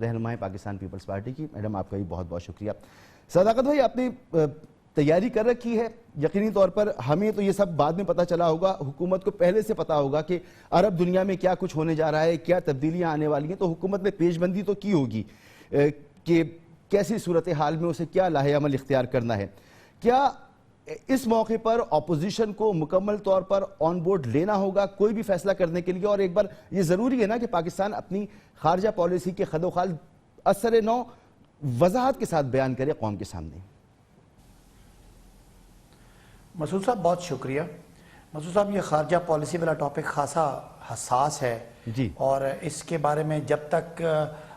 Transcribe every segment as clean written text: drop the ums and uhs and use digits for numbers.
رہنما Pakistan Peoples party کی. Madam آپ کا بھی بہت بہت شکریہ. صداقت بھائی آپ نے تیاری کر رکھی ہے یقینی طور پر. ہمیں تو یہ سب بعد میں پتہ چلا ہوگا, حکومت کو پہلے سے پتا ہوگا کہ عرب دنیا میں کیا کچھ ہونے جا رہا ہے, کیا تبدیلیاں آنے والی ہیں, تو حکومت نے پیش بندی تو کی ہوگی کہ کیسی صورتحال میں اسے کیا لاہ عمل اختیار کرنا ہے. کیا اس موقع پر اپوزیشن کو مکمل طور پر آن بورڈ لینا ہوگا کوئی بھی فیصلہ کرنے کے لیے؟ اور ایک بار یہ ضروری ہے نا کہ پاکستان اپنی خارجہ پالیسی کے خد و خال اثر نو وضاحت کے ساتھ بیان کرے قوم کے سامنے. مسعود صاحب بہت شکریہ. مسعود صاحب یہ خارجہ پالیسی والا ٹاپک خاصا حساس ہے جی, اور اس کے بارے میں جب تک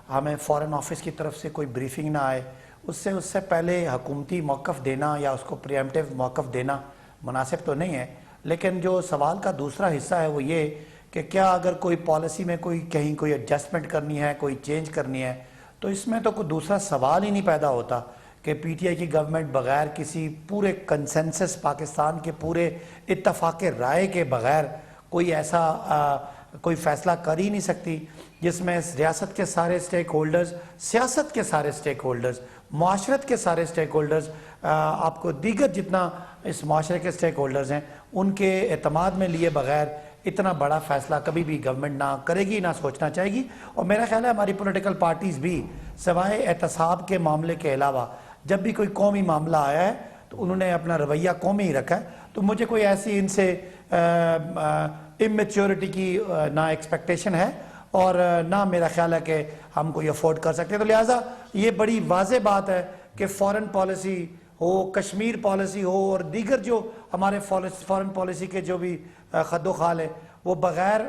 ہمیں فارن آفس کی طرف سے کوئی بریفنگ نہ آئے اس سے پہلے حکومتی موقف دینا یا اس کو پریمپٹیو موقف دینا مناسب تو نہیں ہے. لیکن جو سوال کا دوسرا حصہ ہے وہ یہ کہ کیا اگر کوئی پالیسی میں کہیں کوئی ایڈجسٹمنٹ کرنی ہے, کوئی چینج کرنی ہے, تو اس میں تو کوئی دوسرا سوال ہی نہیں پیدا ہوتا کہ پی ٹی آئی کی گورنمنٹ بغیر کسی پورے کنسنسس پاکستان کے پورے اتفاق رائے کے بغیر کوئی ایسا کوئی فیصلہ کر ہی نہیں سکتی جس میں ریاست کے سارے سٹیک ہولڈرز, سیاست کے سارے سٹیک ہولڈرز, معاشرت کے سارے سٹیک ہولڈرز, آپ کو دیگر جتنا اس معاشرے کے سٹیک ہولڈرز ہیں ان کے اعتماد میں لیے بغیر اتنا بڑا فیصلہ کبھی بھی گورنمنٹ نہ کرے گی, نہ سوچنا چاہے گی. اور میرا خیال ہے ہماری پولیٹیکل پارٹیز بھی سوائے احتساب کے معاملے کے علاوہ جب بھی کوئی قومی معاملہ آیا ہے تو انہوں نے اپنا رویہ قومی ہی رکھا ہے. تو مجھے کوئی ایسی ان سے اممیچیورٹی کی نہ ایکسپیکٹیشن ہے اور نہ میرا خیال ہے کہ ہم کو یہ افورڈ کر سکتے ہیں. تو لہٰذا یہ بڑی واضح بات ہے کہ فارن پالیسی ہو, کشمیر پالیسی ہو اور دیگر جو ہمارے فارن پالیسی کے جو بھی خد و خال ہے وہ بغیر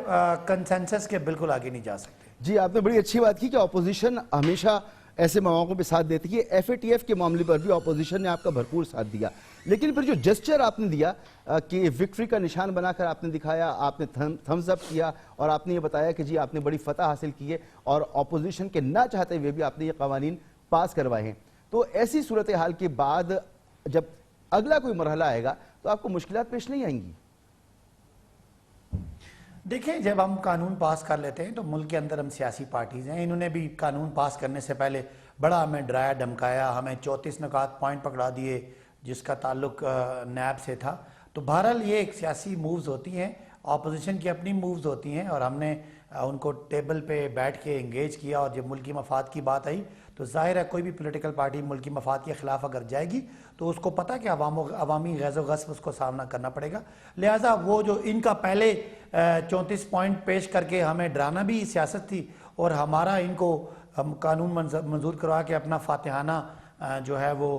کنسنسس کے بالکل آگے نہیں جا سکتے. جی آپ نے بڑی اچھی بات کی کہ اپوزیشن ہمیشہ ایسے مواقع پہ ساتھ دیتی ہے. ایف اے ٹی ایف کے معاملے پر بھی اپوزیشن نے آپ کا بھرپور ساتھ دیا, لیکن پھر جو جسچر آپ نے دیا کہ وکٹری کا نشان بنا کر آپ نے دکھایا, آپ نے تھمز اپ کیا اور آپ نے یہ بتایا کہ جی آپ نے بڑی فتح حاصل کی ہے اور اپوزیشن کے نہ چاہتے ہوئے بھی آپ نے یہ قوانین پاس کروائے ہیں. تو ایسی صورتحال کے بعد جب اگلا کوئی مرحلہ آئے گا تو آپ کو مشکلات پیش نہیں آئیں گی؟ دیکھیں جب ہم قانون پاس کر لیتے ہیں تو ملک کے اندر ہم سیاسی پارٹیز ہیں, انہوں نے بھی قانون پاس کرنے سے پہلے بڑا ہمیں ڈرایا دھمکایا, ہمیں 34 نکات پوائنٹ پکڑا دیے جس کا تعلق نیب سے تھا. تو بہرحال یہ ایک سیاسی مووز ہوتی ہیں, اپوزیشن کی اپنی مووز ہوتی ہیں اور ہم نے ان کو ٹیبل پہ بیٹھ کے انگیج کیا. اور جب ملکی مفاد کی بات آئی تو ظاہر ہے کوئی بھی پولیٹیکل پارٹی ملکی مفاد کے خلاف اگر جائے گی تو اس کو پتہ کہ عوامی غیظ و غصب اس کو سامنا کرنا پڑے گا. لہٰذا وہ جو ان کا پہلے 34 پوائنٹ پیش کر کے ہمیں ڈرانا بھی سیاست تھی اور ہمارا ان کو قانون منظور کروا کے اپنا فاتحانہ جو ہے وہ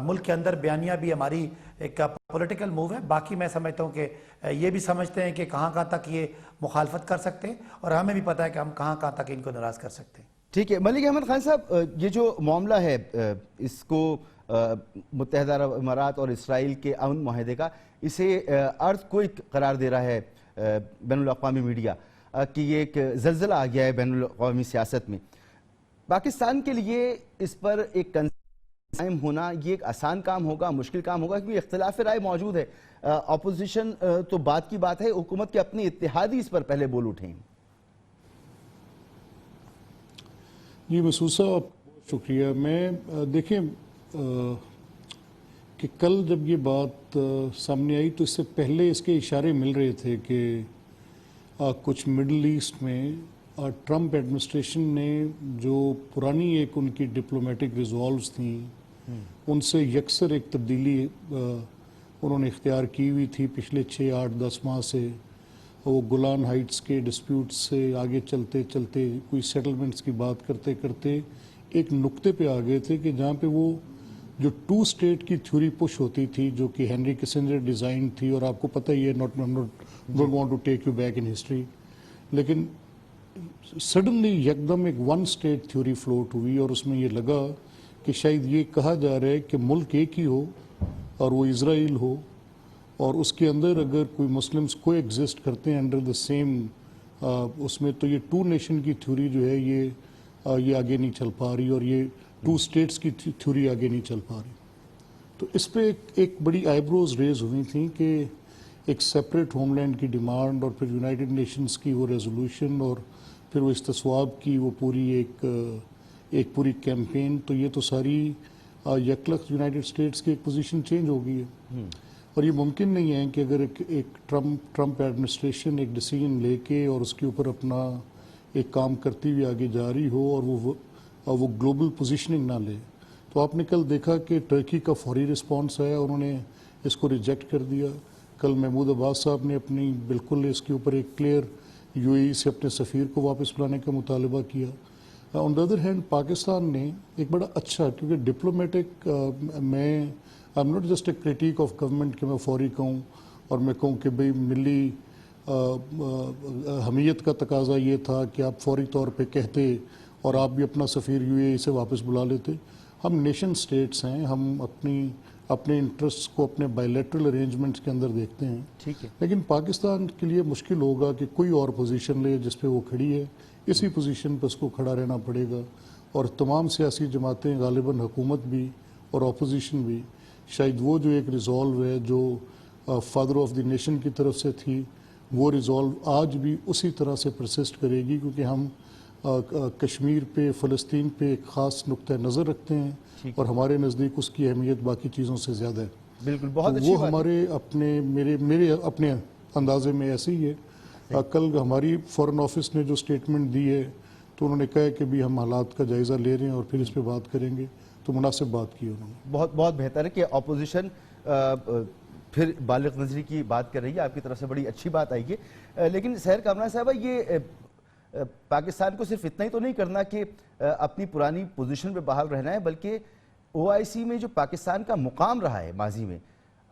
ملک کے اندر بیانیہ بھی ہماری ایک پولیٹیکل موو ہے. باقی میں سمجھتا ہوں کہ یہ بھی سمجھتے ہیں کہ کہاں تک یہ مخالفت کر سکتے ہیں اور ہمیں بھی پتہ ہے کہ ہم کہاں تک ان کو ناراض کر سکتے ہیں. ٹھیک ہے ملک احمد خان صاحب, یہ جو معاملہ ہے اس کو متحدہ عرب امارات اور اسرائیل کے امن معاہدے کا, اسے ارتھ کوئک قرار دے رہا ہے بین الاقوامی میڈیا کہ یہ ایک زلزلہ آ گیا ہے بین الاقوامی سیاست میں. پاکستان کے لیے اس پر ایک قائم ہونا یہ ایک آسان کام ہوگا, مشکل کام ہوگا, کیونکہ اختلاف رائے موجود ہے. اپوزیشن تو بات کی بات ہے, حکومت کے اپنے اتحادی اس پر پہلے بول اٹھے ہیں. جی مسعود صاحب بہت شکریہ. میں دیکھیں کہ کل جب یہ بات سامنے آئی تو اس سے پہلے اس کے اشارے مل رہے تھے کہ کچھ مڈل ایسٹ میں ٹرمپ ایڈمنسٹریشن نے جو پرانی ایک ان کی ڈپلومیٹک ریزولوز تھیں ان سے یکسر ایک تبدیلی انہوں نے اختیار کی ہوئی تھی پچھلے 6, 8, 10 ماہ سے. وہ گولان ہائٹس کے ڈسپیوٹ سے آگے چلتے چلتے کوئی سیٹلمنٹس کی بات کرتے کرتے ایک نقطے پہ آ گئے تھے کہ جہاں پہ وہ جو 2 اسٹیٹ کی تھیوری پش ہوتی تھی جو کہ ہینری کسنجر ڈیزائن تھی, اور آپ کو پتہ ہی ہے don't want to take you back in history, لیکن سڈنلی یکدم ایک 1 اسٹیٹ تھیوری فلوٹ ہوئی اور اس میں یہ لگا کہ شاید یہ کہا جا رہا ہے کہ ملک ایک ہی ہو اور وہ اسرائیل ہو, اور اس کے اندر اگر کوئی مسلمز کو ایگزسٹ کرتے ہیں انڈر دا سیم اس میں, تو یہ 2 نیشن کی تھیوری جو ہے یہ آگے نہیں چل پا رہی اور یہ 2 اسٹیٹس کی تھیوری آگے نہیں چل پا رہی. تو اس پہ ایک بڑی آئی بروز ریز ہوئی تھیں کہ ایک سیپریٹ ہوم لینڈ کی ڈیمانڈ اور پھر یونائٹڈ نیشنز کی وہ ریزولوشن اور پھر وہ استصواب کی وہ پوری ایک ایک پوری کیمپین, تو یہ تو ساری یکلخت یونائٹڈ اسٹیٹس کی ایک پوزیشن چینج ہو گئی ہے. اور یہ ممکن نہیں ہے کہ اگر ایک ٹرمپ ایڈمنسٹریشن ایک ڈیسیجن لے کے اور اس کے اوپر اپنا ایک کام کرتی ہوئی آگے جا رہی ہو اور وہ گلوبل پوزیشننگ نہ لے. تو آپ نے کل دیکھا کہ ٹرکی کا فوری رسپانس آیا, انہوں نے اس کو ریجیکٹ کر دیا. کل محمود عباس صاحب نے اپنی بالکل اس کے اوپر ایک کلیئر یو اے ای سے اپنے سفیر کو واپس بلانے کا مطالبہ کیا. آن دا ادر ہینڈ پاکستان نے ایک بڑا اچھا, کیونکہ ڈپلومیٹک میں I am not just a critique of government کہ میں فوری کہوں اور میں کہوں کہ بھئی ملی حمیت کا تقاضا یہ تھا کہ آپ فوری طور پہ کہتے اور آپ بھی اپنا سفیر یو اے ای سے واپس بلا لیتے. ہم نیشن سٹیٹس ہیں, ہم اپنے انٹرسٹ کو اپنے بائیلیٹرل ارینجمنٹس کے اندر دیکھتے ہیں. ٹھیک ہے, لیکن پاکستان کے لیے مشکل ہوگا کہ کوئی اور پوزیشن لے جس پہ وہ کھڑی ہے, اسی پوزیشن پہ اس کو کھڑا رہنا پڑے گا. اور تمام سیاسی جماعتیں غالباً حکومت بھی اور اپوزیشن بھی شاید وہ جو ایک ریزالو ہے جو فادر آف دی نیشن کی طرف سے تھی, وہ ریزالو آج بھی اسی طرح سے پرسسٹ کرے گی, کیونکہ ہم کشمیر پہ فلسطین پہ ایک خاص نقطہ نظر رکھتے ہیں اور ہمارے نزدیک اس کی اہمیت باقی چیزوں سے زیادہ ہے. بالکل, بہت اچھی وہ بات ہے. ہمارے میرے اپنے اندازے میں ایسے ہی ہے. کل ہماری فورن آفس نے جو سٹیٹمنٹ دی ہے تو انہوں نے کہا کہ بھی ہم حالات کا جائزہ لے رہے ہیں اور پھر اس پہ بات کریں گے, تو مناسب بات کی انہوں نے. بہت بہت بہتر ہے کہ اپوزیشن پھر بالغ نظری کی بات کر رہی ہے, آپ کی طرف سے بڑی اچھی بات آئی ہے. لیکن سحر کامران صاحبہ, یہ پاکستان کو صرف اتنا ہی تو نہیں کرنا کہ اپنی پرانی پوزیشن پہ بحال رہنا ہے, بلکہ او آئی سی میں جو پاکستان کا مقام رہا ہے ماضی میں,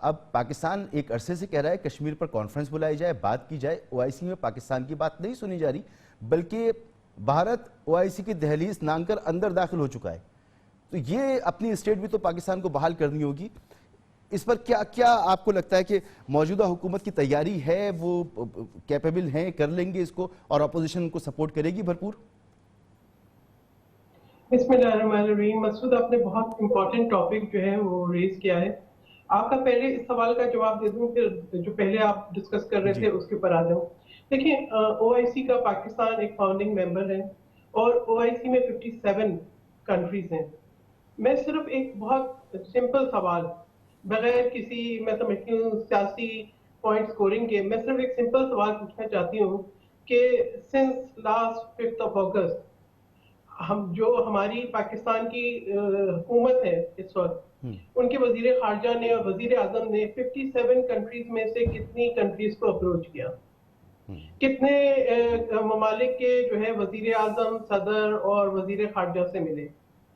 اب پاکستان ایک عرصے سے کہہ رہا ہے کشمیر پر کانفرنس بلائی جائے, بات کی جائے. او آئی سی میں پاکستان کی بات نہیں سنی جا رہی, بلکہ بھارت او آئی سی کی دہلیز نانگ کر اندر داخل ہو چکا ہے. تو یہ اپنی اسٹیٹ بھی تو پاکستان کو بحال کرنی ہوگی. اس پر کیا آپ کو لگتا ہے کہ موجودہ حکومت کی تیاری ہے, وہ کیپیبل ہیں, کر لیں گے اس کو, اور اپوزیشن کو سپورٹ کرے گی بھرپور؟ بسم اللہ الرحمن الرحیم. مسعود, آپ نے بہت امپورٹنٹ ٹاپک جو ہے وہ ریز کیا ہے. آپ کا پہلے اس سوال کا جواب دے دوں, پھر جو پہلے آپ ڈسکس کر رہے تھے اس کے اوپر آ جاؤں. دیکھیں, او آئی سی کا پاکستان ایک فاؤنڈنگ ممبر ہے اور او آئی سی میں 57 کنٹریز ہیں. میں صرف ایک بہت سمپل سوال, بغیر کسی میں سمجھتی ہوں سیاسی پوائنٹ سکورنگ کے, میں صرف ایک سمپل سوال پوچھنا چاہتی ہوں کہ سنس لاسٹ 5 اگست جو ہماری پاکستان کی حکومت ہے اس وقت, ان کے وزیر خارجہ نے اور وزیر اعظم نے 57 کنٹریز میں سے کتنی کنٹریز کو اپروچ کیا, کتنے ممالک کے جو ہے وزیر اعظم, صدر اور وزیر خارجہ سے ملے.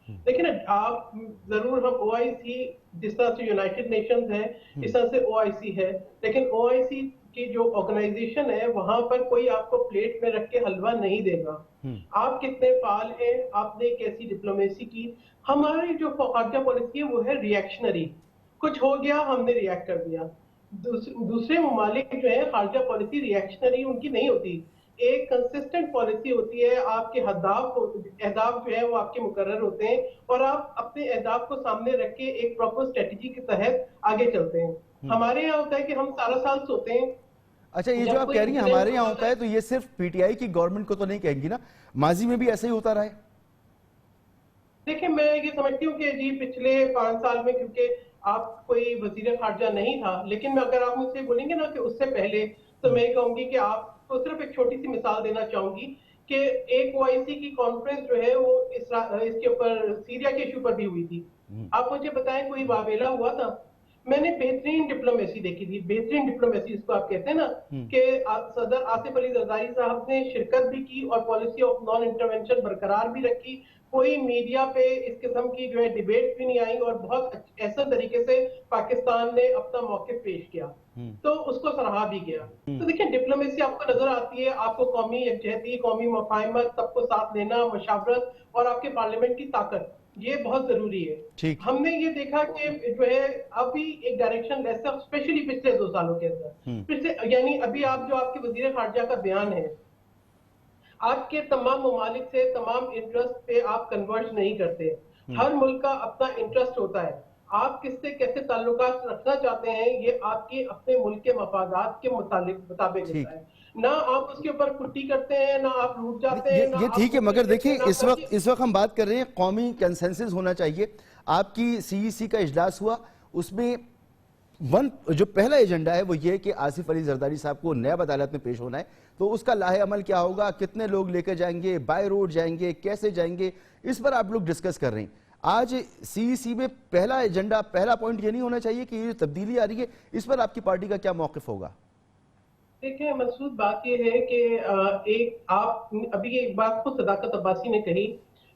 لیکن آپ ضرور, ہم او آئی سی جس طرح سے یونائٹڈ نیشنز ہے اس طرح سے او آئی سی ہے, لیکن او آئی سی کی جو آرگنائزیشن ہے وہاں پر کوئی آپ کو پلیٹ میں رکھ کے حلوہ نہیں دے گا. آپ کتنے فعال ہیں, آپ نے کیسی ڈپلومیسی کی. ہماری جو خارجہ پالیسی ہے وہ ہے ری ایکشنری, کچھ ہو گیا ہم نے ری ایکٹ کر دیا. دوسرے ممالک جو ہے خارجہ پالیسی ری ایکشنری ان کی نہیں ہوتی, ایک کنسسٹنٹ پالیسی ہوتی ہے. آپ کے اہداف جو ہے وہ آپ کے مقرر ہوتے ہیں اور آپ اپنے اہداف کو سامنے رکھ کے ایک پراپر اسٹریٹجی کے تحت آگے چلتے ہیں. ہمارے یہاں ہوتا ہے کہ ہم سارا سال سوتے ہیں. اچھا, یہ جو آپ کہہ رہی ہیں ہمارے یہاں ہوتا ہے, تو یہ صرف پی ٹی آئی کی گورنمنٹ کو تو نہیں کہیں گی نا, ماضی میں بھی ایسے ہی ہوتا رہا ہے؟ دیکھیں, میں یہ سمجھتی ہوں کہ جی پچھلے 5 سال میں, کیونکہ آپ کوئی وزیر خارجہ نہیں تھا, لیکن میں اگر آپ مجھ سے بولیں گے نا کہ اس سے پہلے, تو میں کہوں گی کہ آپ کو صرف ایک چھوٹی سی مثال دینا چاہوں گی کہ ایک او آئی سی کی کانفرنس جو ہے وہ اس کے اوپر سیریا کے ایشو پر بھی ہوئی تھی. آپ مجھے بتائیں کوئی واویلا ہوا تھا؟ میں نے بہترین ڈپلومیسی دیکھی تھی, بہترین ڈپلومیسی اس کو آپ کہتے ہیں نا, کہ صدر آصف علی زرداری صاحب نے شرکت بھی کی اور پالیسی آف نان انٹرونشن برقرار بھی رکھی. کوئی میڈیا پہ اس قسم کی جو ہے ڈیبیٹ بھی نہیں آئی اور بہت ایسا طریقے سے پاکستان نے اپنا موقف پیش کیا, تو اس کو سراہا بھی گیا. تو دیکھیں, ڈپلومیسی آپ کو نظر آتی ہے, آپ کو قومی یکجہتی, قومی مفاہمت, سب کو ساتھ لینا, مشاورت اور آپ کے پارلیمنٹ کی طاقت, یہ بہت ضروری ہے. ہم نے یہ دیکھا کہ جو ہے ابھی ایک ڈائریکشن لیس ہے, اسپیشلی پچھلے 2 سالوں کے اندر. یعنی ابھی آپ جو آپ کے وزیر خارجہ کا بیان ہے, آپ کے تمام ممالک سے تمام انٹرسٹ پہ آپ کنورج نہیں کرتے. ہر ملک کا اپنا انٹرسٹ ہوتا ہے. آپ کس سے کیسے تعلقات رکھنا چاہتے ہیں یہ آپ کے اپنے ملک کے مفادات کے مطابق ہوتا ہے. نہ آپ اس کے اوپر کٹی کرتے ہیں، نہ آپ روٹ جاتے ہیں. یہ ٹھیک ہے، مگر دیکھیں اس وقت ہم بات کر رہے ہیں قومی کنسنسس ہونا چاہیے. آپ کی سی ای سی کا اجلاس ہوا، اس میں جو پہلا ایجنڈا ہے وہ یہ کہ آصف علی زرداری صاحب کو نیب عدالت میں پیش ہونا ہے. تو اس کا لاہے عمل کیا ہوگا، کتنے لوگ لے کر جائیں گے، بائی روڈ جائیں گے، کیسے جائیں گے، اس پر آپ لوگ ڈسکس کر رہے ہیں. آج سی ای سی میں پہلا ایجنڈا، پہلا پوائنٹ یہ نہیں ہونا چاہیے کہ یہ تبدیلی آ رہی ہے، اس پر آپ کی پارٹی کا کیا موقف ہوگا؟ دیکھیں مسعود، بات یہ ہے کہ آپ ابھی ایک بات خود صداقت عباسی نے کہی،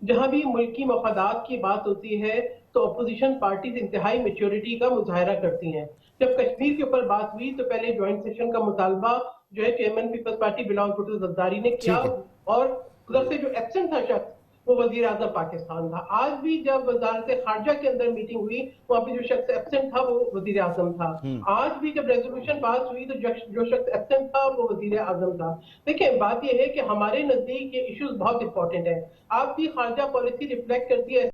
جہاں بھی ملکی مفادات کی بات ہوتی ہے تو اپوزیشن پارٹیز انتہائی میچورٹی کا مظاہرہ کرتی ہیں. جب کشمیر کے اوپر بات ہوئی تو پہلے جوائنٹ سیشن کا مطالبہ جو ہے چیئرمین پیپلز پارٹی بلاول بھٹو زرداری نے کیا، اور ادھر سے جو ایبسنٹ تھا شخص وہ وزیر اعظم پاکستان تھا. آج بھی جب وزارت خارجہ کے اندر میٹنگ ہوئی وہاں پہ جو شخص ایبسنٹ تھا وہ وزیر اعظم تھا. آج بھی جب ریزولوشن پاس ہوئی تو جو شخص ایبسنٹ تھا وہ وزیر اعظم تھا. دیکھیں بات یہ ہے کہ ہمارے نزدیک یہ ایشوز بہت امپورٹنٹ ہیں. آپ کی خارجہ پالیسی ریفلیکٹ کرتی ہے،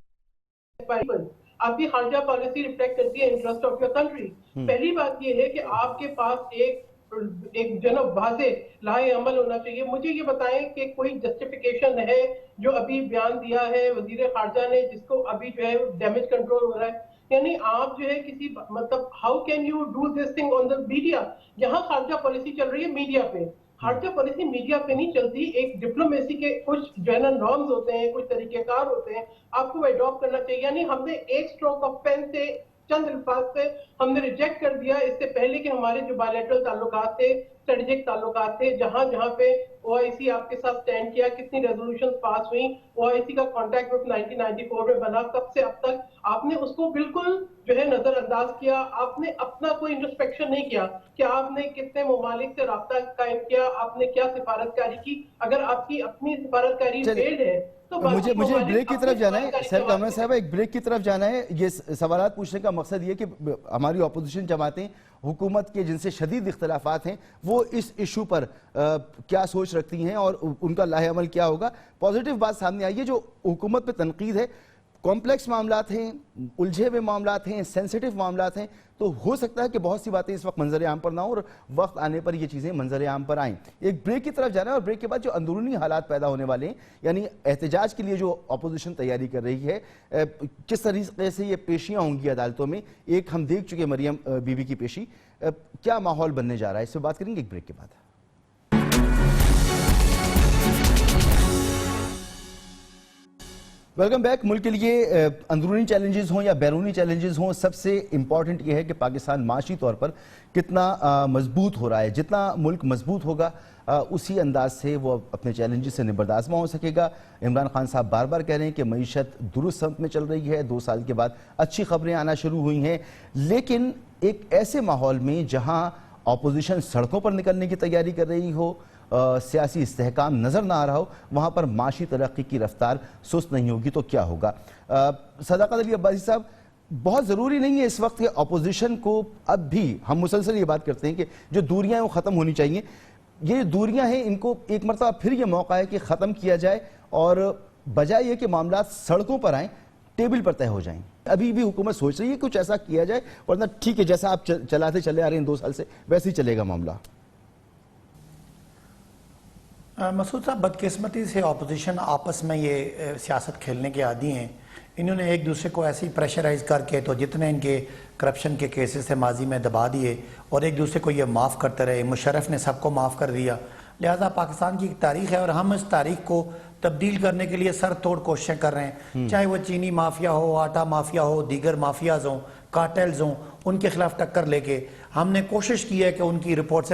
آپ کی خارجہ پالیسی ریفلیکٹ کرتی ہے انٹرسٹ آف یور کنٹری. پہلی بات یہ ہے کہ آپ کے پاس ایک جناب واضح لاہے عمل ہونا چاہیے. مجھے یہ بتائیں کہ کوئی جسٹیفیکیشن ہے جو ابھی بیان دیا ہے وزیر خارجہ نے جس کو ابھی جو ہے ڈیمیج کنٹرول ہو رہا ہے؟ یعنی آپ جو ہے کسی مطلب how can you do this thing on the media? یہاں خارجہ پالیسی چل رہی ہے میڈیا پہ. خارجہ پالیسی میڈیا پہ نہیں چلتی. ایک ڈپلومیسی کے کچھ جنرل نارمز ہوتے ہیں، کچھ طریقہ کار ہوتے ہیں، آپ کو اڈاپٹ کرنا چاہیے. یعنی ہم نے ایک اسٹروک آف پین سے چند الفاظ سے ہم نے ریجیکٹ کر دیا اس سے پہلے کہ ہمارے جو بائلیٹرل تعلقات تھے، اسٹریٹجک تعلقات تھے، جہاں پہ او آئی سی آپ کے ساتھ سٹینڈ کیا، کتنی ریزولوشن پاس ہوئیں، او آئی سی کا کانٹیکٹ گروپ 1994 میں بنا، تب سے اب تک آپ نے اس کو بالکل جو ہے نظر انداز کیا. آپ نے اپنا کوئی انٹرسپیکشن نہیں کیا کہ آپ نے کتنے ممالک سے رابطہ قائم کیا، آپ نے کیا سفارتکاری کی. اگر آپ کی اپنی سفارتکاری فیلڈ ہے تو مجھے بریک کی طرف جانا ہے سر کامران صاحب، ایک بریک کی طرف جانا ہے. یہ سوالات پوچھنے کا مقصد یہ کہ ہماری اپوزیشن جماعتیں حکومت کے جن سے شدید اختلافات ہیں وہ اس ایشو پر کیا سوچ رکھتی ہیں اور ان کا لاہے عمل کیا ہوگا. پازیٹیو بات سامنے آئی ہے، جو حکومت پہ تنقید ہے، کمپلیکس معاملات ہیں، الجھے ہوئے معاملات ہیں، سینسیٹیو معاملات ہیں، تو ہو سکتا ہے کہ بہت سی باتیں اس وقت منظر عام پر نہ ہوں اور وقت آنے پر یہ چیزیں منظر عام پر آئیں. ایک بریک کی طرف جانا ہے اور بریک کے بعد جو اندرونی حالات پیدا ہونے والے ہیں، یعنی احتجاج کے لیے جو اپوزیشن تیاری کر رہی ہے، کس طریقے سے یہ پیشیاں ہوں گی عدالتوں میں. ایک ہم دیکھ چکے مریم بی بی کی پیشی، کیا ماحول بننے جا رہا ہے، اس سے بات کریں گے ایک بریک کے بعد. Welcome back. ملک کے لیے اندرونی چیلنجز ہوں یا بیرونی چیلنجز ہوں، سب سے امپورٹنٹ یہ ہے کہ پاکستان معاشی طور پر کتنا مضبوط ہو رہا ہے. جتنا ملک مضبوط ہوگا اسی انداز سے وہ اپنے چیلنجز سے نبردآزما ہو سکے گا. عمران خان صاحب بار بار کہہ رہے ہیں کہ معیشت درست سمت میں چل رہی ہے، 2 سال کے بعد اچھی خبریں آنا شروع ہوئی ہیں. لیکن ایک ایسے ماحول میں جہاں اپوزیشن سڑکوں پر نکلنے کی تیاری کر رہی ہو، سیاسی استحکام نظر نہ آ رہا ہو، وہاں پر معاشی ترقی کی رفتار سست نہیں ہوگی تو کیا ہوگا؟ صداقت علی عباسی صاحب، بہت ضروری نہیں ہے اس وقت کہ اپوزیشن کو، اب بھی ہم مسلسل یہ بات کرتے ہیں کہ جو دوریاں ہیں وہ ختم ہونی چاہیے. یہ دوریاں ہیں، ان کو ایک مرتبہ پھر یہ موقع ہے کہ ختم کیا جائے اور بجائے یہ کہ معاملات سڑکوں پر آئیں، ٹیبل پر طے ہو جائیں. ابھی بھی حکومت سوچ رہی ہے کچھ ایسا کیا جائے، ورنہ ٹھیک ہے جیسا آپ چلاتے چلے آ رہے ہیں 2 سال سے ویسے ہی چلے گا معاملہ. مسعود صاحب، بدقسمتی سے اپوزیشن آپس میں یہ سیاست کھیلنے کے عادی ہیں. انہوں نے ایک دوسرے کو ایسے ہی پریشرائز کر کے تو جتنے ان کے کرپشن کے کیسز سے ماضی میں دبا دیے اور ایک دوسرے کو یہ معاف کرتے رہے. مشرف نے سب کو معاف کر دیا. لہٰذا پاکستان کی ایک تاریخ ہے اور ہم اس تاریخ کو تبدیل کرنے کے لیے سر توڑ کوششیں کر رہے ہیں. چاہے وہ چینی مافیا ہو، آٹا مافیا ہو، دیگر مافیاز ہوں، کارٹیلز ہوں، ان کے خلاف ٹکر لے کے ہم نے کوشش کی ہے کہ ان کی رپورٹس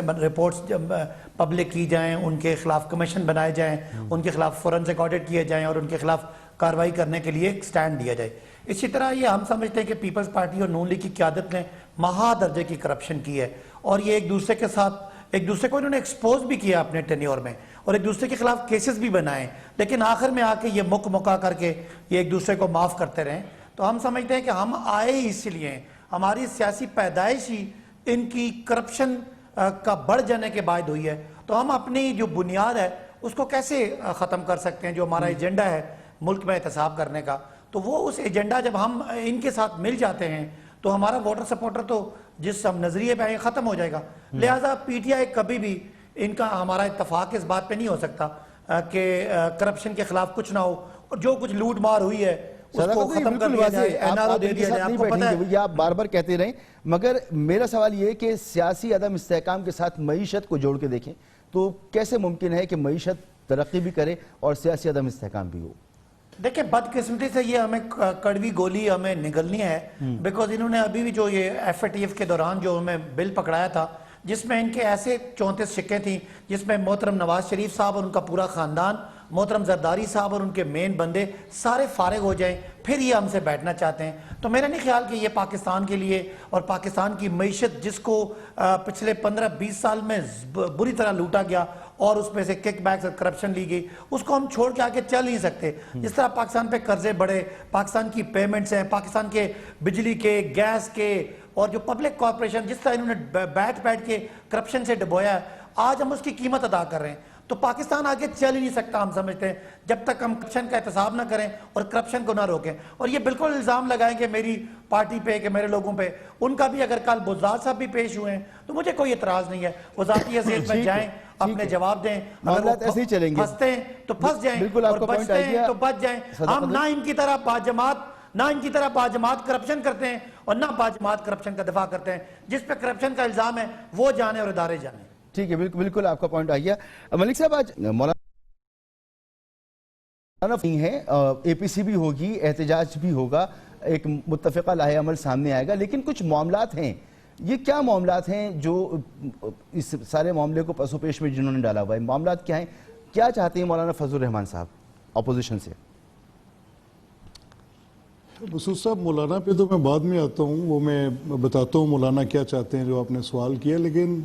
پبلک کی جائیں، ان کے خلاف کمیشن بنائے جائیں، ان کے خلاف فورنسک آڈٹ کیے جائیں اور ان کے خلاف کارروائی کرنے کے لیے ایک سٹینڈ دیا جائے. اسی طرح یہ ہم سمجھتے ہیں کہ پیپلز پارٹی اور نون لیگ کی قیادت نے مہا درجے کی کرپشن کی ہے اور یہ ایک دوسرے کے ساتھ ایک دوسرے کو انہوں نے ایکسپوز بھی کیا اپنے ٹینیور میں اور ایک دوسرے کے خلاف کیسز بھی بنائے، لیکن آخر میں آ کے یہ مکا کر کے یہ ایک دوسرے کو معاف کرتے رہیں. تو ہم سمجھتے ہیں کہ ہم آئے ہی اس لیے، ہماری سیاسی پیدائش ہی ان کی کرپشن کا بڑھ جانے کے بعد ہوئی ہے. تو ہم اپنی جو بنیاد ہے اس کو کیسے ختم کر سکتے ہیں، جو ہمارا ایجنڈا ہے ملک میں احتساب کرنے کا، تو وہ اس ایجنڈا جب ہم ان کے ساتھ مل جاتے ہیں تو ہمارا ووٹر سپورٹر تو جس ہم نظریے پہ آئے ختم ہو جائے گا. لہٰذا پی ٹی آئی کبھی بھی ان کا ہمارا اتفاق اس بات پہ نہیں ہو سکتا کہ کرپشن کے خلاف کچھ نہ ہو, اور جو کچھ لوٹ مار ہوئی ہے اس کو ختم کر دیا جائے, این آر او دے دیا جائے. آپ کو پتہ ہے یہ آپ بار بار کہتے رہیں, مگر میرا سوال یہ ہے کہ سیاسی عدم استحکام کے ساتھ معیشت کو جوڑ کے دیکھیں تو کیسے ممکن ہے کہ معیشت ترقی بھی کرے اور سیاسی عدم استحکام بھی ہو؟ دیکھیں بدقسمتی سے یہ ہمیں کڑوی گولی ہمیں نگلنی ہے, بیکاز انہوں نے ابھی بھی جو یہ ایف اے ٹی ایف کے دوران جو ہمیں بل پکڑایا تھا جس میں ان کے ایسے 34 شکیں تھیں جس میں محترم نواز شریف صاحب اور ان کا پورا خاندان, محترم زرداری صاحب اور ان کے مین بندے سارے فارغ ہو جائیں, پھر یہ ہم سے بیٹھنا چاہتے ہیں. تو میرا نہیں خیال کہ یہ پاکستان کے لیے اور پاکستان کی معیشت جس کو پچھلے 15-20 سال میں بری طرح لوٹا گیا اور اس میں سے کک بیکس اور کرپشن لی گئی, اس کو ہم چھوڑ کے آگے چل نہیں سکتے. جس طرح پاکستان پہ قرضے بڑھے, پاکستان کی پیمنٹس ہیں, پاکستان کے بجلی کے, گیس کے اور جو پبلک کارپوریشن جس طرح انہوں نے بیٹھ کے کرپشن سے ڈبویا ہے, آج ہم اس کی قیمت ادا کر رہے ہیں. تو پاکستان آگے چل ہی نہیں سکتا ہم سمجھتے ہیں جب تک ہم کرپشن کا احتساب نہ کریں اور کرپشن کو نہ روکیں. اور یہ بالکل الزام لگائیں کہ میری پارٹی پہ کہ میرے لوگوں پہ, ان کا بھی اگر کل بزدار صاحب بھی پیش ہوئے ہیں تو مجھے کوئی اعتراض نہیں ہے, وہ ذاتی حیثیت میں جائیں, اپنے جواب دیں. معاملات ایسے ہی چلیں گے, پھنستے ہیں تو پھنس جائیں اور بچتے ہیں تو بچ جائیں. ہم نہ ان کی طرح باجماعت کرپشن کرتے ہیں اور نہ باجماعت کرپشن کا دفاع کرتے ہیں. جس پہ کرپشن کا الزام ہے وہ جانے اور ادارے جانے. ٹھیک ہے, بالکل آپ کا پوائنٹ آ گیا. ملک صاحب, آج مولانا ہے, اے پی سی بھی ہوگی, احتجاج بھی ہوگا, ایک متفقہ لاہ عمل سامنے آئے گا, لیکن کچھ معاملات ہیں. یہ کیا معاملات ہیں جو اس سارے معاملے کو پس و پیش میں جنہوں نے ڈالا ہوا ہے؟ معاملات کیا ہیں, کیا چاہتے ہیں مولانا فضل الرحمان صاحب اپوزیشن سے؟ مسعود صاحب, مولانا پہ تو میں بعد میں آتا ہوں, وہ میں بتاتا ہوں مولانا کیا چاہتے ہیں جو آپ نے سوال کیا. لیکن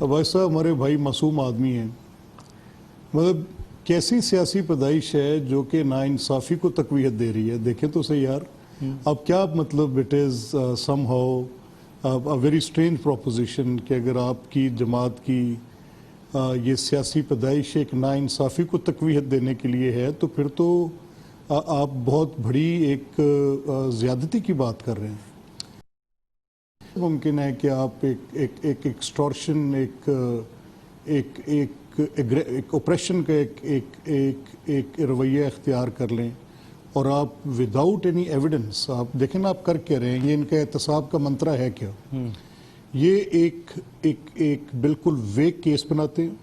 عباس صاحب ہمارے بھائی معصوم آدمی ہیں, مطلب کیسی سیاسی پیدائش ہے جو کہ ناانصافی کو تقویت دے رہی ہے. دیکھیں تو صحیح یار, اب کیا مطلب it is some how a very strange proposition کہ اگر آپ کی جماعت کی یہ سیاسی پیدائش ایک ناانصافی کو تقویت دینے کے لیے ہے تو پھر تو آپ بہت بڑی ایک زیادتی کی بات کر رہے ہیں. ممکن ہے کہ آپ ایک ایکسٹورشن, ایک اوپریشن کا ایک رویہ اختیار کر لیں اور آپ وداؤٹ اینی ایویڈنس, آپ دیکھیں نا آپ کر کے رہے ہیں, یہ ان کا احتساب کا منترا ہے کیا؟ یہ ایک بالکل ویک کیس بناتے ہیں.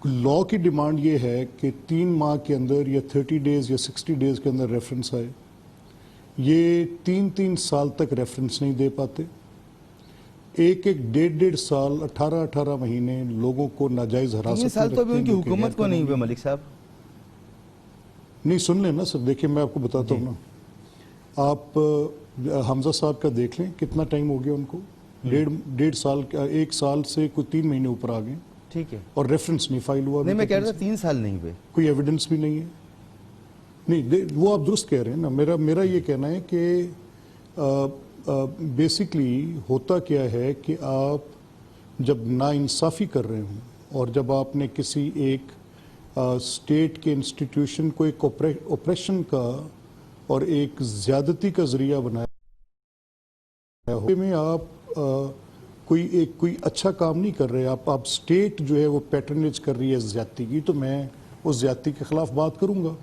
لا کی ڈیمانڈ یہ ہے کہ 3 ماہ کے اندر یا 30 ڈیز یا 60 ڈیز کے اندر ریفرنس آئے. یہ 3 سال تک ریفرنس نہیں دے پاتے. 1.5 سال 18 مہینے لوگوں کو ناجائز حراست 3 سال تو ابھی ان کی حکومت کو نہیں ہوئے ملک صاحب. نہیں سن لیں نا سر, دیکھیں میں آپ کو بتاتا ہوں نا. آپ حمزہ صاحب کا دیکھ لیں کتنا ٹائم ہو گیا ان کو, 1.5 سال, 1 سال سے کوئی 3 مہینے اوپر آ گئے. ٹھیک ہے, اور ریفرنس نہیں فائل ہوا. نہیں میں کہہ رہا تھا 3 سال نہیں ہوئے, کوئی ایویڈنس بھی نہیں ہے. نہیں وہ آپ درست کہہ رہے ہیں نا. میرا یہ کہنا ہے کہ بیسکلی ہوتا کیا ہے کہ آپ جب ناانصافی کر رہے ہوں اور جب آپ نے کسی ایک اسٹیٹ کے انسٹیٹیوشن کو ایک اوپریشن کا اور ایک زیادتی کا ذریعہ بنایا ہو, میں آپ کوئی اچھا کام نہیں کر رہے. آپ اسٹیٹ جو ہے وہ پیٹرنیج کر رہی ہے زیادتی کی, تو میں اس زیادتی کے خلاف بات کروں گا.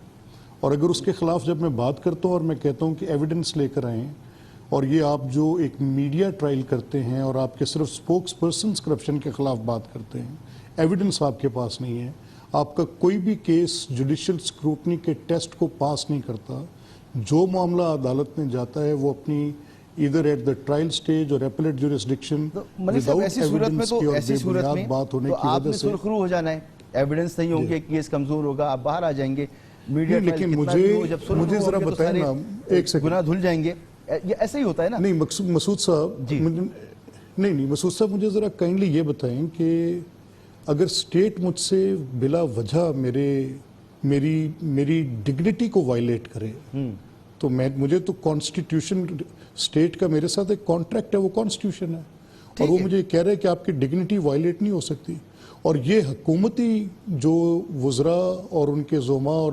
اور اگر اس کے خلاف جب میں بات کرتا ہوں اور میں کہتا ہوں کہ ایویڈنس لے کر آئیں, اور یہ آپ جو ایک میڈیا ٹرائل کرتے ہیں اور آپ کے صرف سپوکس پرسنز کرپشن کے خلاف بات کرتے ہیں, ایویڈنس آپ کے پاس نہیں ہے, آپ کا کوئی بھی کیس جوڈیشل سکروٹنی کے ٹیسٹ کو پاس نہیں کرتا. جو معاملہ عدالت میں جاتا ہے وہ اپنی ادھر ایٹ دا ٹرائل سٹیج اور اپیلیٹ جوریسڈکشن ایسی صورت میں بات ہونے تو کی آپ وجہ نے سے سرخرو ہو جانا ہے. ایویڈنس نہیں ہوں گے, کیس کمزور ہوگا, آپ باہر آ جائیں گے. میڈیا لیکن مجھے ذرا بتائیں نا, ایک سیکنڈ, گناہ دھل جائیں گے. یہ ایسے ہی ہوتا ہے نا. نہیں مسعود صاحب, نہیں مسعود صاحب, مجھے ذرا کائنڈلی یہ بتائیں کہ اگر اسٹیٹ مجھ سے بلا وجہ میری ڈگنیٹی کو وائلیٹ کرے تو مجھے تو کانسٹیٹیوشن, اسٹیٹ کا میرے ساتھ ایک کانٹریکٹ ہے, وہ کانسٹیٹیوشن ہے, اور وہ مجھے کہہ رہے کہ آپ کی ڈگنیٹی وائلیٹ نہیں ہو سکتی. اور یہ حکومتی جو وزراء اور ان کے زعماء اور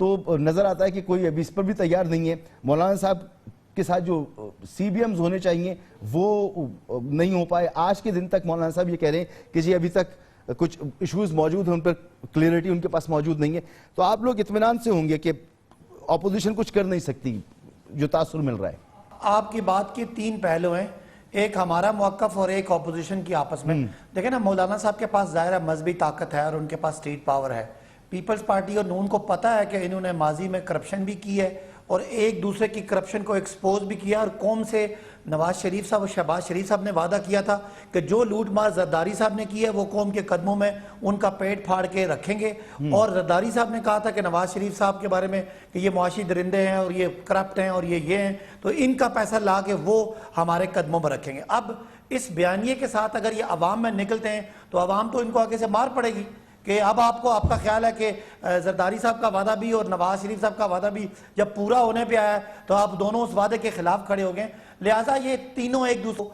تو نظر آتا ہے کہ کوئی ابھی اس پر بھی تیار نہیں ہے. مولانا صاحب کے ساتھ جو سی بی ایمز ہونے چاہیے وہ نہیں ہو پائے. آج کے دن تک مولانا صاحب یہ کہہ رہے ہیں کہ جی ابھی تک کچھ ایشوز موجود ہیں, ان پر کلیئرٹی ان کے پاس موجود نہیں ہے. تو آپ لوگ اطمینان سے ہوں گے کہ اپوزیشن کچھ کر نہیں سکتی, جو تاثر مل رہا ہے. آپ کی بات کے 3 پہلو ہیں, ایک ہمارا موقف اور ایک اپوزیشن کی آپس میں. دیکھیں نا, مولانا صاحب کے پاس ظاہر مذہبی طاقت ہے اور ان کے پاس اسٹیٹ پاور ہے. پیپلز پارٹی اور نون کو پتہ ہے کہ انہوں نے ماضی میں کرپشن بھی کی ہے اور ایک دوسرے کی کرپشن کو ایکسپوز بھی کیا, اور قوم سے نواز شریف صاحب اور شہباز شریف صاحب نے وعدہ کیا تھا کہ جو لوٹ مار زرداری صاحب نے کی ہے وہ قوم کے قدموں میں ان کا پیٹ پھاڑ کے رکھیں گے. اور زرداری صاحب نے کہا تھا کہ نواز شریف صاحب کے بارے میں کہ یہ معاشی درندے ہیں اور یہ کرپٹ ہیں اور یہ ہیں, تو ان کا پیسہ لا کے وہ ہمارے قدموں پر رکھیں گے. اب اس بیانیے کے ساتھ اگر یہ عوام میں نکلتے ہیں تو عوام تو ان کو آگے سے مار پڑے گی کہ اب آپ کا خیال ہے کہ زرداری صاحب کا وعدہ بھی اور نواز شریف صاحب کا وعدہ بھی جب پورا ہونے پہ آیا تو آپ دونوں اس وعدے کے خلاف کھڑے ہو گئے. لہٰذا یہ تینوں ایک دوسرے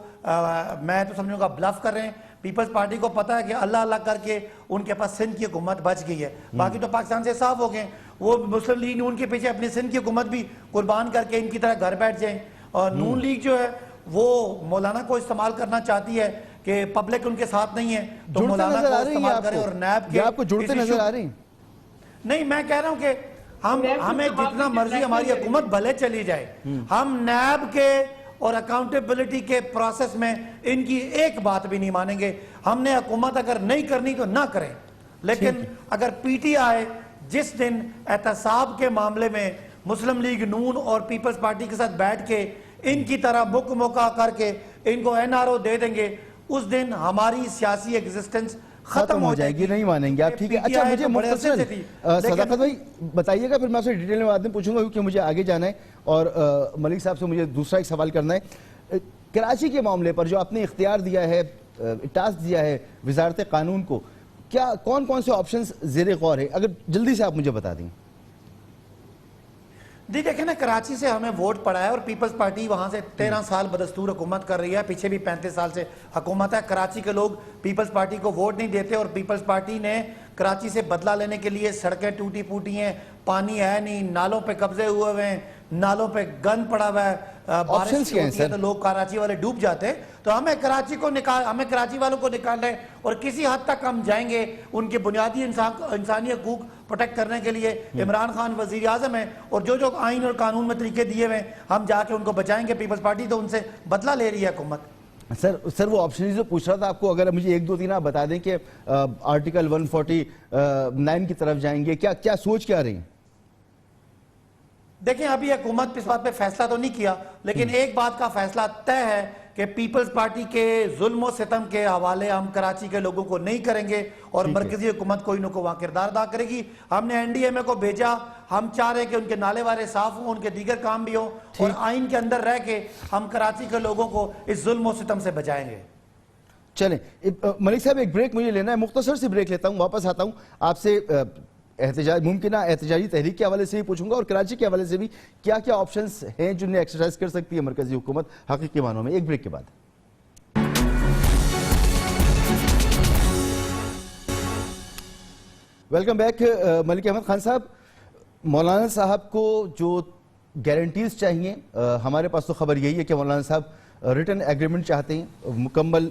میں تو سمجھوں گا بلف کر رہے ہیں. پیپلز پارٹی کو پتہ ہے کہ اللہ اللہ کر کے ان کے پاس سندھ کی حکومت بچ گئی ہے, باقی تو پاکستان سے صاف ہو گئے. وہ مسلم لیگ نون کے پیچھے اپنی سندھ کی حکومت بھی قربان کر کے ان کی طرح گھر بیٹھ جائیں. اور نون لیگ جو ہے وہ مولانا کو استعمال کرنا چاہتی ہے کہ پبلک ان کے ساتھ نہیں ہے تو مولانا کو استعمال کرے. اور نیب کے آپ کو جڑتے نظر آ رہے ہیں؟ نہیں, میں کہہ رہا ہوں کہ ہمیں جتنا مرضی ہماری حکومت بھلے چلی جائے, ہم نیب کے اور اکاؤنٹیبلٹی کے پروسیس میں ان کی ایک بات بھی نہیں مانیں گے. ہم نے حکومت اگر نہیں کرنی تو نہ کریں, لیکن اگر پی ٹی آئی جس دن احتساب کے معاملے میں مسلم لیگ نون اور پیپلز پارٹی کے ساتھ بیٹھ کے ان کی طرح بک موقع کر کے ان کو این آر او دے دیں گے, اس دن ہماری سیاسی ایگزسٹنس ختم ہو جائے گی. نہیں مانیں گے آپ, ٹھیک ہے. اچھا مجھے مختصراً صداقت بھائی بتائیے گا, پھر میں آپ سے ڈیٹیل میں بعد میں پوچھوں گا کیونکہ مجھے آگے جانا ہے اور ملک صاحب سے مجھے دوسرا ایک سوال کرنا ہے. کراچی کے معاملے پر جو آپ نے اختیار دیا ہے, ٹاسک دیا ہے وزارت قانون کو, کیا کون کون سے آپشنز زیر غور ہے, اگر جلدی سے آپ مجھے بتا دیں. جی دیکھیں نا, کراچی سے ہمیں ووٹ پڑا ہے اور پیپلز پارٹی وہاں سے 13 سال بدستور حکومت کر رہی ہے, پیچھے بھی 35 سال سے حکومت ہے. کراچی کے لوگ پیپلز پارٹی کو ووٹ نہیں دیتے اور پیپلز پارٹی نے کراچی سے بدلہ لینے کے لیے سڑکیں ٹوٹی پھوٹی ہیں, پانی ہے نہیں, نالوں پہ قبضے ہوئے ہیں, نالوں پہ گند پڑا ہوا ہے, بارش ہوتی ہے تو لوگ کراچی والے ڈوب جاتے ہیں. تو ہمیں کراچی والوں کو نکالنا ہے اور کسی حد تک ہم جائیں گے ان کے بنیادی انسانی حقوق پروٹیکٹ کرنے کے لیے. عمران خان وزیر اعظم ہیں اور جو آئین اور قانون میں طریقے دیے ہوئے ہیں ہم جا کے ان کو بچائیں گے. پیپلز پارٹی تو ان سے بدلہ لے رہی ہے حکومت. سر وہ آپشن جو پوچھ رہا تھا آپ کو, اگر مجھے 1-2-3 آپ بتا دیں کہ آرٹیکل 149 کی طرف جائیں گے, کیا سوچ کیا رہی ہیں؟ دیکھیں ابھی حکومت اس بات پہ فیصلہ تو نہیں کیا, لیکن ایک بات کا فیصلہ طے ہے کہ پیپلز پارٹی کے ظلم و ستم کے حوالے ہم کراچی کے لوگوں کو نہیں کریں گے اور مرکزی حکومت کوئی نہ کوئی وہاں کردار ادا کرے گی. ہم نے این ڈی ایم اے کو بھیجا, ہم چاہ رہے کہ ان کے نالے والے صاف ہوں, ان کے دیگر کام بھی ہوں اور آئین کے اندر رہ کے ہم کراچی کے لوگوں کو اس ظلم و ستم سے بچائیں گے. چلیں ملک صاحب, ایک بریک مجھے لینا ہے, مختصر سی بریک لیتا ہوں, واپس آتا ہوں آپ سے. ممکنہ احتجاجی تحریک کے حوالے سے بھی پوچھوں گا اور کراچی کے حوالے سے بھی کیا کیا آپشنز ہیں جنہیں ایکسرسائز کر سکتی ہے مرکزی حکومت حقیقی معنوں میں. ایک بریک کے بعد. Welcome back. ملک احمد خان صاحب, مولانا صاحب کو جو گارنٹیز چاہیے, ہمارے پاس تو خبر یہی ہے کہ مولانا صاحب ریٹن ایگریمنٹ چاہتے ہیں, مکمل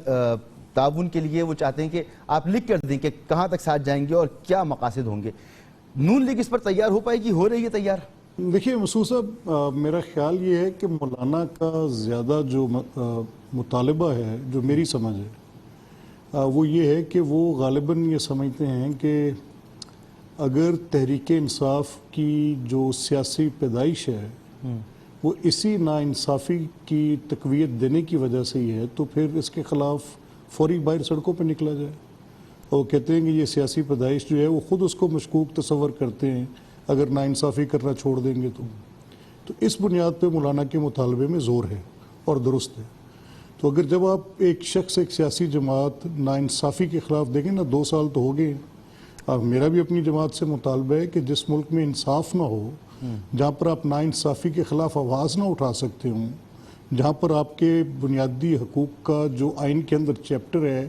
تعاون کے لیے وہ چاہتے ہیں کہ آپ لکھ کر دیں کہ کہاں تک ساتھ جائیں گے اور کیا مقاصد ہوں گے. نون لیگ اس پر تیار ہو پائے گی, ہو رہی ہے تیار؟ دیکھیے مسعود صاحب, میرا خیال یہ ہے کہ مولانا کا زیادہ جو مطالبہ ہے, جو میری سمجھ ہے وہ یہ ہے کہ وہ غالباً یہ سمجھتے ہیں کہ اگر تحریک انصاف کی جو سیاسی پیدائش ہے وہ اسی ناانصافی کی تقویت دینے کی وجہ سے ہی ہے, تو پھر اس کے خلاف فوری باہر سڑکوں پہ نکلا جائے. اور کہتے ہیں کہ یہ سیاسی پیدائش جو ہے وہ خود اس کو مشکوک تصور کرتے ہیں اگر ناانصافی کرنا چھوڑ دیں گے تو اس بنیاد پہ مولانا کے مطالبے میں زور ہے اور درست ہے. تو اگر جب آپ ایک شخص, ایک سیاسی جماعت ناانصافی کے خلاف دیکھیں نا, 2 سال تو ہو گئے, میرا بھی اپنی جماعت سے مطالبہ ہے کہ جس ملک میں انصاف نہ ہو, جہاں پر آپ ناانصافی کے خلاف آواز نہ اٹھا سکتے ہوں, جہاں پر آپ کے بنیادی حقوق کا جو آئین کے اندر چیپٹر ہے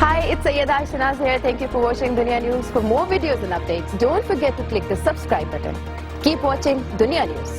Hi, it's Sayyeda Shanaz here. Thank you for watching Dunya News. For more videos and updates, don't forget to click the subscribe button. Keep watching Dunya News.